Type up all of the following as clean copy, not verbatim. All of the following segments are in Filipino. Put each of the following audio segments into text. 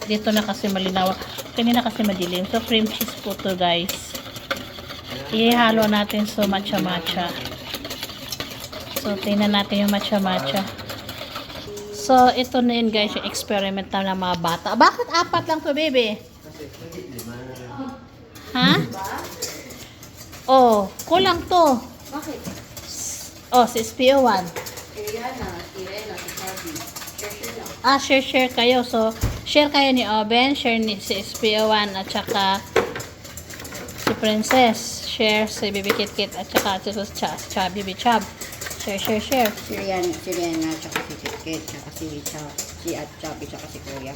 Dito na kasi malinaw. Kanina kasi madilim. So, cream cheese po to guys. Ihalo natin so matcha-matcha. So, tingnan natin yung matcha-matcha. So, ito na yun guys, yung experiment na ng mga bata. Bakit 4 lang to, baby? Ha? Oh, kulang to. Bakit? Oh, si SPO1. Rihanna, si Rena, si Sabi. Share lang. Share kayo. So, share kayo ni Oben, share ni si SPO1 at saka si Princess. Share si Baby Kit at saka si Baby Chub. Share. Si Rihanna, tsaka si Kit, tsaka si Chubby, tsaka si Kuya.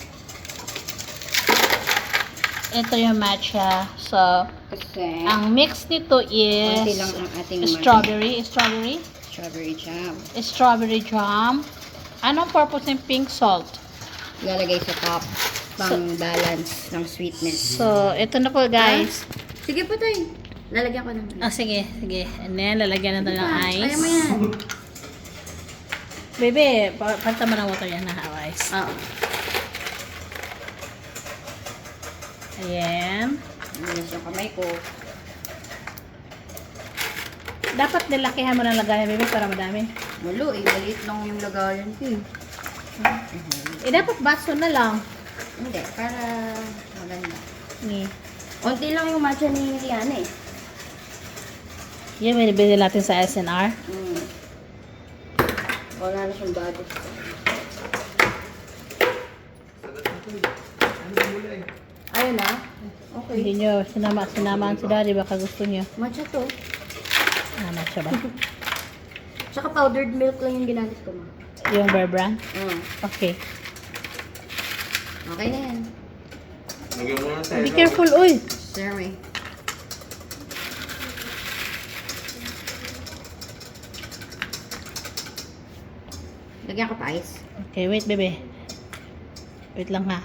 Ito yung matcha. So, Kasi, ang mix nito is konti lang ang ating strawberry jam. Strawberry jam. Anong purpose ng pink salt? Ilalagay sa top, pang balance ng sweetness. So, ito na po guys. Sige po tayo. Lalagyan ko naman. Sige. And then, lalagyan natin ng ice. Kaya mo yan. Bebe, palta mo ng water yan na ice. Oo. Ayan. Ayan yung kamay ko. Dapat nilakihan mo ng lagayan, bebe, para madami. Malo eh, maliit lang yung lagayan ko eh. Dapat baso na lang. Hindi, para maganda. Ni. Unti lang yung matcha ni Rihanna eh. Yan, binibili natin sa SNR. Wala na siyang budget. Ayun na? Okay. Hindi nyo, sinamaan si daddy, baka gusto nyo. Matcha to. Matcha ba? Tsaka powdered milk lang yung ginamit ko ma. Yung Bear Brand? Okay. Okay na yan. Be careful, uy! Sorry. Lagyan ko pa ice. Okay, wait, bebe. Wait lang ha.